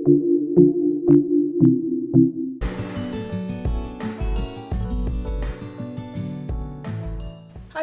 Hi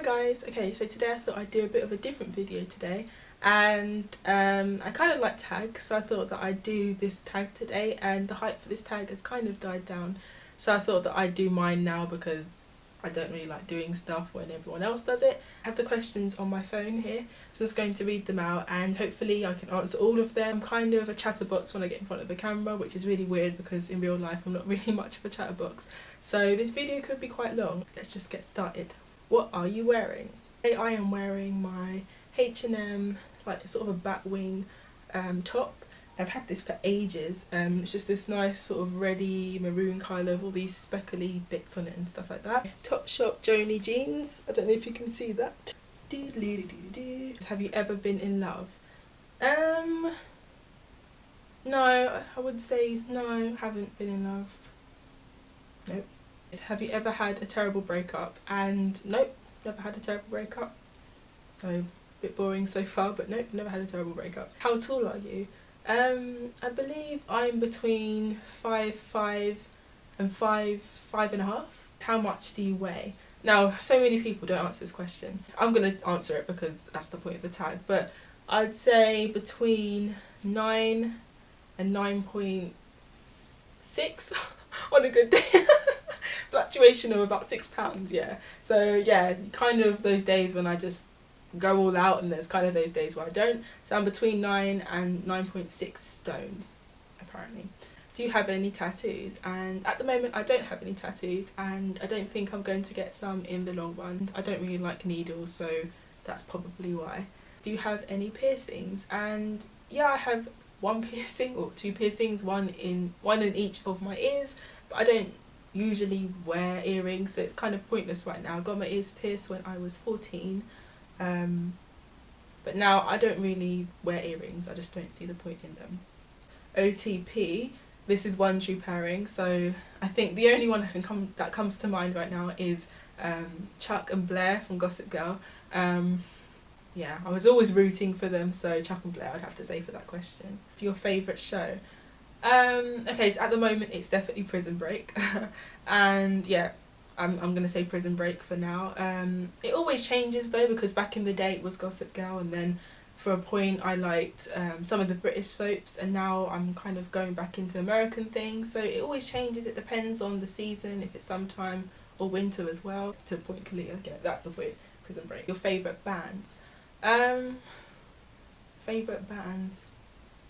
guys, okay, so today I thought I'd do a bit of a different video today, and I kind of like tags, so I thought that I'd do this tag today, and the hype for this tag has kind of died down, so I thought that I'd do mine now because I don't really like doing stuff when everyone else does it. I have the questions on my phone here, so I'm just going to read them out and hopefully I can answer all of them. I'm kind of a chatterbox when I get in front of the camera, which is really weird because in real life I'm not really much of a chatterbox, so this video could be quite long. Let's just get started. What are you wearing? Today I am wearing my H&M, like sort of a bat wing top. I've had this for ages. It's just this nice sort of reddy maroon colour with all these speckly bits on it and stuff like that. Topshop Joni jeans. I don't know if you can see that. Have you ever been in love? No, I would say no, haven't been in love. Nope. Have you ever had a terrible breakup? And nope, never had a terrible breakup. So a bit boring so far, but nope, never had a terrible breakup. How tall are you? I believe I'm between 5'5" and 5'5.5". How much do you weigh? Now, so many people don't answer this question. I'm gonna answer it because that's the point of the tag, but I'd say between 9 and 9.6 on a good day. Fluctuation of about £6, yeah. So yeah, kind of those days when I just go all out, and there's kind of those days where I don't. So I'm between 9 and 9.6 stones, apparently. Do you have any tattoos? And at the moment I don't have any tattoos, and I don't think I'm going to get some in the long run. I don't really like needles, so that's probably why. Do you have any piercings? And yeah, I have one piercing or two piercings, one in each of my ears, but I don't usually wear earrings, so it's kind of pointless right now. I got my ears pierced when I was 14, but now I don't really wear earrings. I just don't see the point in them. OTP, this is one true pairing, so I think the only one that comes to mind right now is Chuck and Blair from Gossip Girl. Yeah, I was always rooting for them, so Chuck and Blair I'd have to say for that question. Your favourite show? Okay, so at the moment it's definitely Prison Break. And yeah, I'm gonna say Prison Break for now. It always changes though, because back in the day it was Gossip Girl, and then for a point I liked some of the British soaps, and now I'm kind of going back into American things, so it always changes. It depends on the season, if it's summertime or winter as well. To point clear, yeah, that's the point. Prison Break. Your favourite bands? Favourite bands?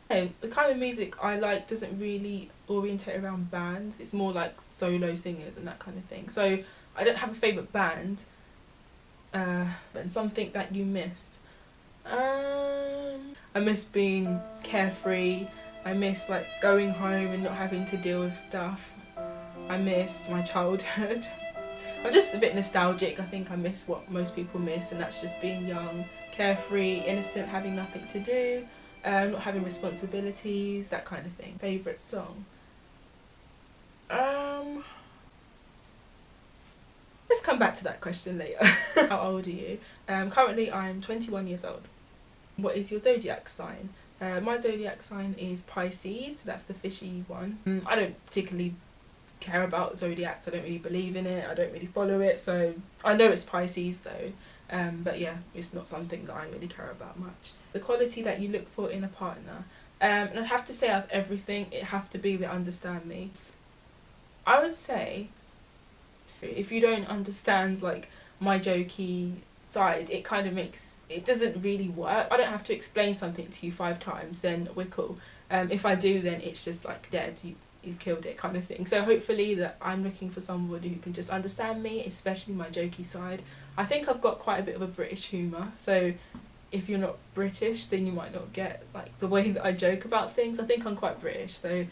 The kind of music I like doesn't really orientate around bands. It's more like solo singers and that kind of thing. So I don't have a favourite band. But something that you miss. I miss being carefree. I miss like going home and not having to deal with stuff. I missed my childhood. I'm just a bit nostalgic. I think I miss what most people miss, and that's just being young, carefree, innocent, having nothing to do. Not having responsibilities, that kind of thing. Favourite song? Let's come back to that question later. How old are you? Currently I'm 21 years old. What is your zodiac sign? My zodiac sign is Pisces, so that's the fishy one. I don't particularly care about zodiacs. I don't really believe in it. I don't really follow it, so I know it's Pisces though. But yeah, it's not something that I really care about much. The quality that you look for in a partner. And I'd have to say out of everything, it have to be they understand me. I would say if you don't understand like my jokey side, it kind of it doesn't really work. I don't have to explain something to you 5 times, then we're cool. If I do, then it's just like dead. You've killed it kind of thing. So hopefully that I'm looking for somebody who can just understand me, especially my jokey side. I think I've got quite a bit of a British humour, so if you're not British then you might not get like the way that I joke about things. I think I'm quite British, so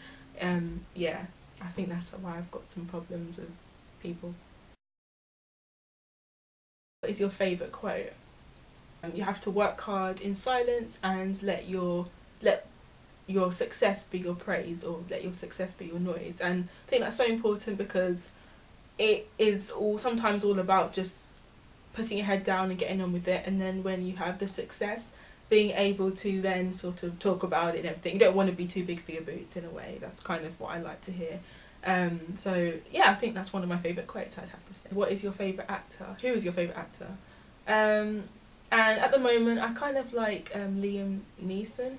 yeah, I think that's why I've got some problems with people. What is your favourite quote? You have to work hard in silence and let your success be your praise, or let your success be your noise. And I think that's so important because it is sometimes all about just putting your head down and getting on with it, and then when you have the success being able to then sort of talk about it and everything. You don't want to be too big for your boots in a way. That's kind of what I like to hear. So yeah, I think that's one of my favourite quotes, I'd have to say. What is your favourite actor? Who is your favourite actor? And at the moment I kind of like Liam Neeson,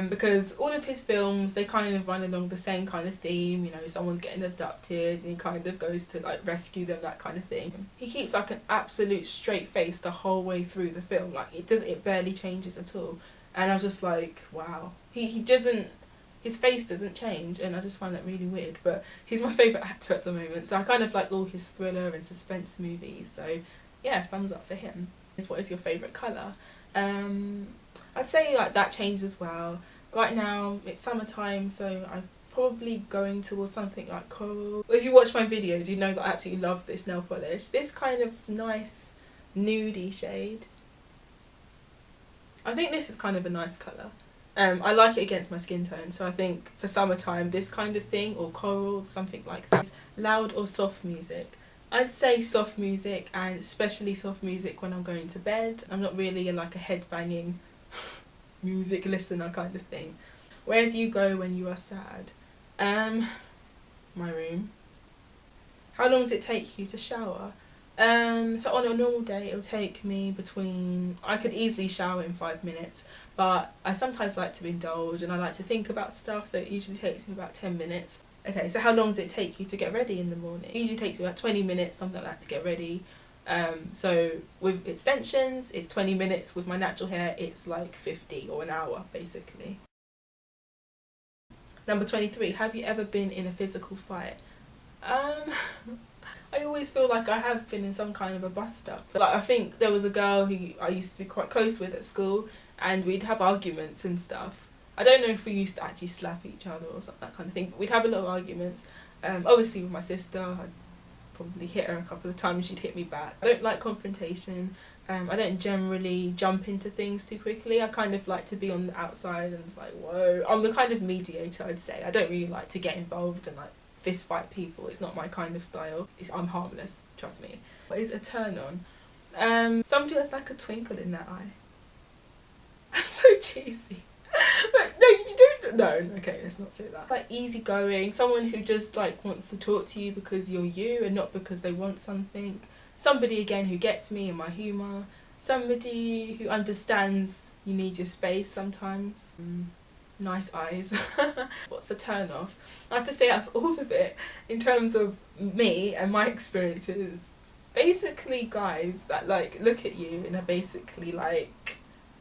because all of his films, they kind of run along the same kind of theme. You know, someone's getting abducted and he kind of goes to like rescue them, that kind of thing. He keeps like an absolute straight face the whole way through the film. Like it barely changes at all. And I was just like, wow. He doesn't, his face doesn't change, and I just find that really weird. But he's my favourite actor at the moment, so I kind of like all his thriller and suspense movies. So yeah, thumbs up for him. What is your favourite colour? I'd say like that changes as well. Right now it's summertime, so I'm probably going towards something like coral. If you watch my videos, you know that I absolutely love this nail polish. This kind of nice nudie shade. I think this is kind of a nice colour. I like it against my skin tone, so I think for summertime this kind of thing, or coral, something like that. Loud or soft music? I'd say soft music, and especially soft music when I'm going to bed. I'm not really like a head-banging music listener kind of thing. Where do you go when you are sad? My room. How long does it take you to shower? So on a normal day it'll take me between, I could easily shower in 5 minutes, but I sometimes like to indulge and I like to think about stuff, so it usually takes me about 10 minutes. Okay, so how long does it take you to get ready in the morning? It usually takes me about 20 minutes, something like that, to get ready. So with extensions, it's 20 minutes. With my natural hair, it's like 50 or an hour, basically. Number 23, have you ever been in a physical fight? I always feel like I have been in some kind of a bust-up. Like, I think there was a girl who I used to be quite close with at school, and we'd have arguments and stuff. I don't know if we used to actually slap each other or something, that kind of thing, but we'd have a lot of arguments. Obviously with my sister, I'd probably hit her a couple of times, she'd hit me back. I don't like confrontation. I don't generally jump into things too quickly. I kind of like to be on the outside and like, whoa. I'm the kind of mediator, I'd say. I don't really like to get involved and like fist fight people. It's not my kind of style. I'm harmless, trust me. What is a turn on? Somebody has like a twinkle in their eye. That's so cheesy. But no, you don't. No, okay, let's not say that. Like easygoing, someone who just like wants to talk to you because you're you and not because they want something. Somebody again who gets me and my humour. Somebody who understands you need your space sometimes. Nice eyes. What's a turn off? I have to say, out of all of it, in terms of me and my experiences, basically guys that like look at you and are basically like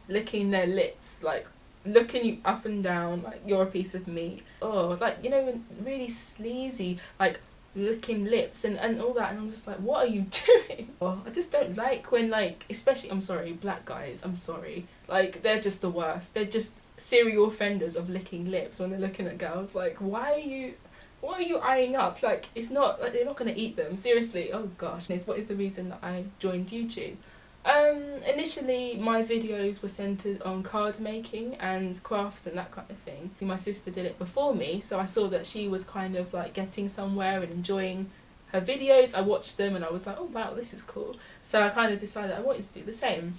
licking their lips, like looking you up and down like you're a piece of meat. Oh, like, you know, really sleazy, like licking lips and all that, and I'm just like, what are you doing? Oh, I just don't like when, like, especially, I'm sorry, black guys, I'm sorry, like, they're just the worst. They're just serial offenders of licking lips when they're looking at girls. Like, what are you eyeing up? Like, it's not, like, they're not gonna eat them, seriously. Oh gosh. What is the reason that I joined YouTube? Initially my videos were centered on card making and crafts and that kind of thing. My sister did it before me, so I saw that she was kind of like getting somewhere and enjoying her videos. I watched them and I was like, oh wow, this is cool. So I kind of decided I wanted to do the same.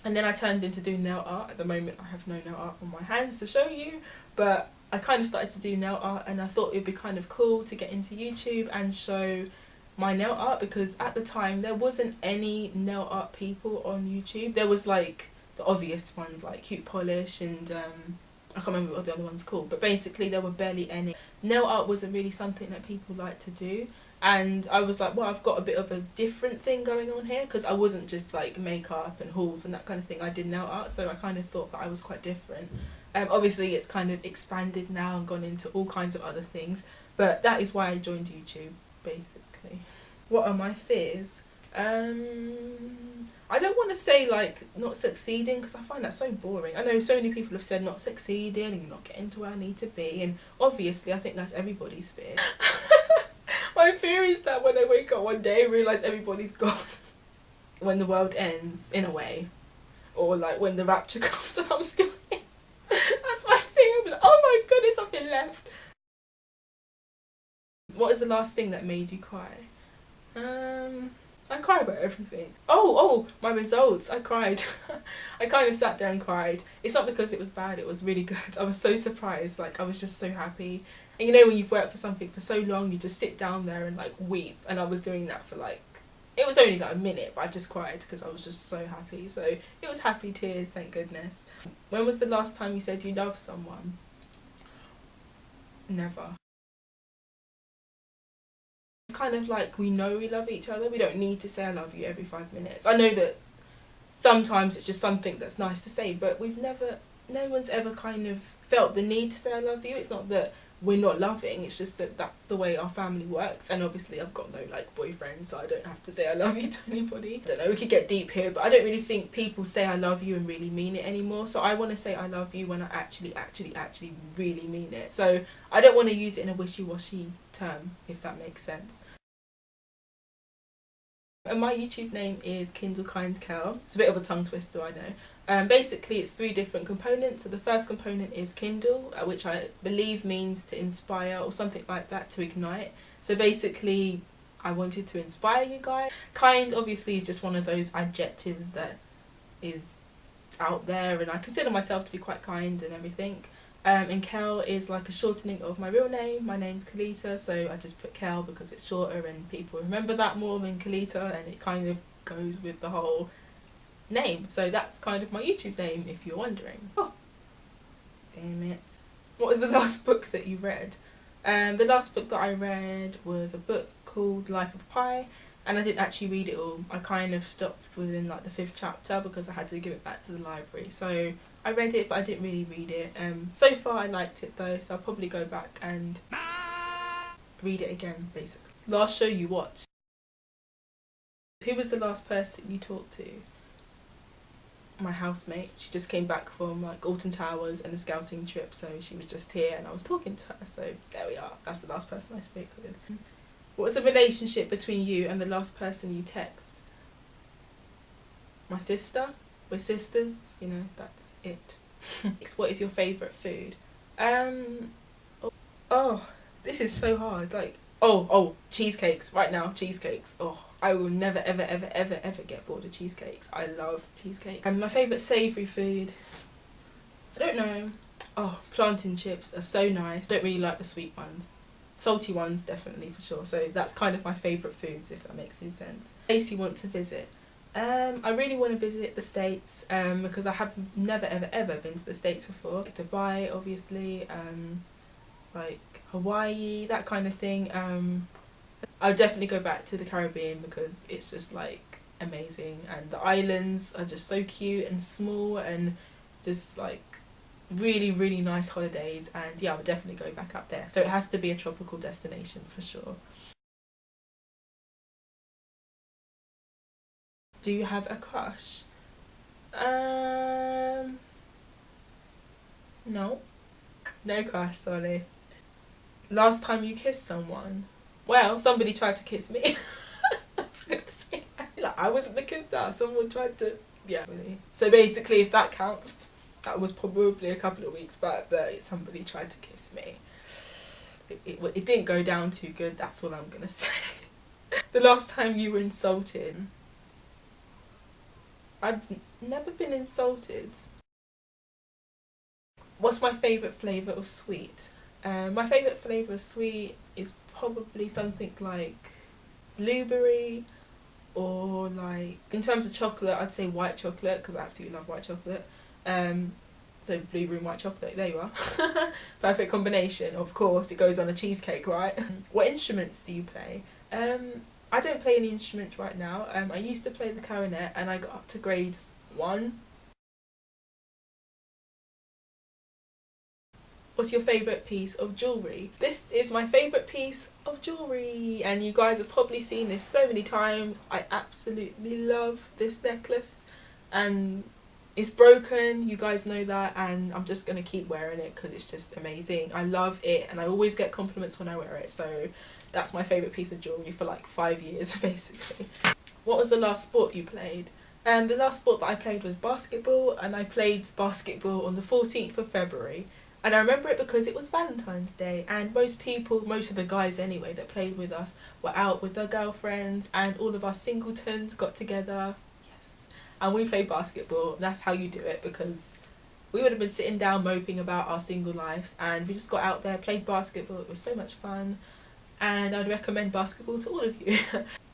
And then I turned into doing nail art. At the moment I have no nail art on my hands to show you, but I kind of started to do nail art, and I thought it would be kind of cool to get into YouTube and show my nail art, because at the time there wasn't any nail art people on YouTube. There was like the obvious ones like Cute Polish and I can't remember what the other one's called, but basically there were barely any. Nail art wasn't really something that people like to do, and I was like, well, I've got a bit of a different thing going on here, because I wasn't just like makeup and hauls and that kind of thing. I did nail art, so I kind of thought that I was quite different. Obviously it's kind of expanded now and gone into all kinds of other things, but that is why I joined YouTube, basically. What are my fears? I don't want to say like not succeeding, because I find that so boring. I know so many people have said not succeeding and not getting to where I need to be, and obviously I think that's everybody's fear. My fear is that when I wake up one day and realise everybody's gone, when the world ends, in a way, or like when the rapture comes and I'm still here. That's my fear. I'm like, oh my goodness, I've been left. What is the last thing that made you cry? I cry about everything. Oh, my results. I cried. I kind of sat there and cried. It's not because it was bad, it was really good. I was so surprised, like I was just so happy. And you know when you've worked for something for so long, you just sit down there and like weep. And I was doing that for like, it was only like a minute, but I just cried because I was just so happy. So it was happy tears, thank goodness. When was the last time you said you loved someone? Never. It's kind of like we know we love each other. We don't need to say I love you every 5 minutes. I know that sometimes it's just something that's nice to say, but no one's ever kind of felt the need to say I love you. It's not that we're not loving, it's just that that's the way our family works. And obviously I've got no like boyfriend, so I don't have to say I love you to anybody. I don't know, we could get deep here, but I don't really think people say I love you and really mean it anymore. So I want to say I love you when I actually really mean it. So I don't want to use it in a wishy-washy term, if that makes sense. And my YouTube name is KindleKindKel. It's a bit of a tongue twister, I know. Basically, it's 3 different components. So the first component is Kindle, which I believe means to inspire or something like that, to ignite. So basically, I wanted to inspire you guys. Kind, obviously, is just one of those adjectives that is out there, and I consider myself to be quite kind and everything. And Kel is like a shortening of my real name. My name's Kalita, so I just put Kel because it's shorter and people remember that more than Kalita, and it kind of goes with the whole name. So that's kind of my YouTube name, if you're wondering. Oh, damn it. What was the last book that you read? The last book that I read was a book called Life of Pi, and I didn't actually read it all. I kind of stopped within like the 5th chapter because I had to give it back to the library. So I read it, but I didn't really read it. So far I liked it though, so I'll probably go back and read it again, basically. Last show you watched. Who was the last person you talked to? My housemate. She just came back from like Alton Towers and a scouting trip, so she was just here and I was talking to her, so there we are. That's the last person I spoke with. What was the relationship between you and the last person you text? My sister. We're sisters, you know, that's it. What is your favourite food? Oh, this is so hard. Like, oh, cheesecakes. Right now, cheesecakes. Oh, I will never, ever get bored of cheesecakes. I love cheesecake. And my favourite savoury food, I don't know. Oh, plantain chips are so nice. I don't really like the sweet ones. Salty ones, definitely, for sure. So that's kind of my favourite foods, if that makes any sense. Place you want to visit? I really want to visit the States, because I have never ever been to the States before. Dubai, obviously, like Hawaii, that kind of thing. I'll definitely go back to the Caribbean because it's just like amazing, and the islands are just so cute and small and just like really nice holidays. And yeah, I would definitely go back up there. So it has to be a tropical destination for sure. Do you have a crush? No. No crush, sorry. Last time you kissed someone? Well, somebody tried to kiss me. I was gonna say, like, I wasn't the kisser. Someone tried to, yeah. Really. So basically, if that counts, that was probably a couple of weeks back, but somebody tried to kiss me. It didn't go down too good, that's all I'm gonna say. The last time you were insulted? I've never been insulted. What's my favourite flavour of sweet? My favourite flavour of sweet is probably something like blueberry, or like, in terms of chocolate, I'd say white chocolate because I absolutely love white chocolate. So blueberry and white chocolate, there you are. Perfect combination, of course. It goes on a cheesecake, right? What instruments do you play? I don't play any instruments right now. I used to play the clarinet and I got up to grade 1. What's your favourite piece of jewellery? This is my favourite piece of jewellery, and you guys have probably seen this so many times. I absolutely love this necklace, and it's broken, you guys know that, and I'm just going to keep wearing it because it's just amazing. I love it and I always get compliments when I wear it, so that's my favourite piece of jewellery for like 5 years basically. What was the last sport you played? The last sport that I played was basketball, and I played basketball on the 14th of February. And I remember it because it was Valentine's Day, and most of the guys anyway that played with us were out with their girlfriends, and all of us singletons got together. Yes. And we played basketball. That's how you do it, because we would have been sitting down moping about our single lives, and we just got out there, played basketball. It was so much fun, and I'd recommend basketball to all of you.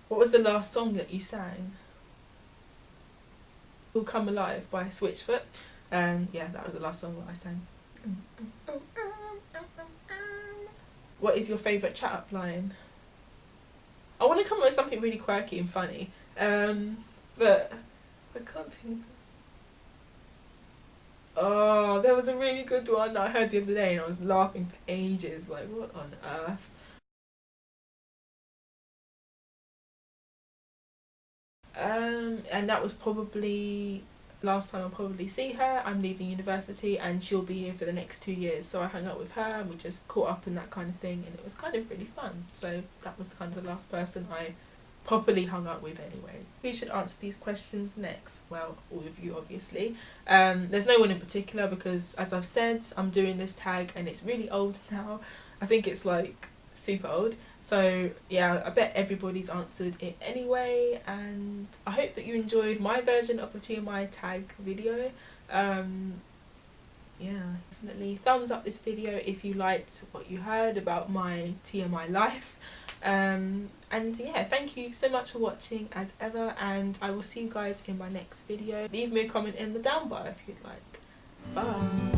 What was the last song that you sang? Will Come Alive by Switchfoot. Yeah, that was the last song that I sang. What is your favourite chat up line? I want to come up with something really quirky and funny, but I can't think. Oh, there was a really good one that I heard the other day and I was laughing for ages, like what on earth. And that was probably last time I'll probably see her. I'm leaving university and she'll be here for the next 2 years, so I hung out with her and we just caught up and that kind of thing, and it was kind of really fun. So that was kind of the last person I properly hung out with anyway. Who should answer these questions next? Well, all of you obviously. There's no one in particular because, as I've said, I'm doing this tag and it's really old now. I think it's like super old. So yeah, I bet everybody's answered it anyway, and I hope that you enjoyed my version of the TMI tag video. Yeah, definitely thumbs up this video if you liked what you heard about my TMI life. And yeah, thank you so much for watching as ever, and I will see you guys in my next video. Leave me a comment in the down bar if you'd like. Bye.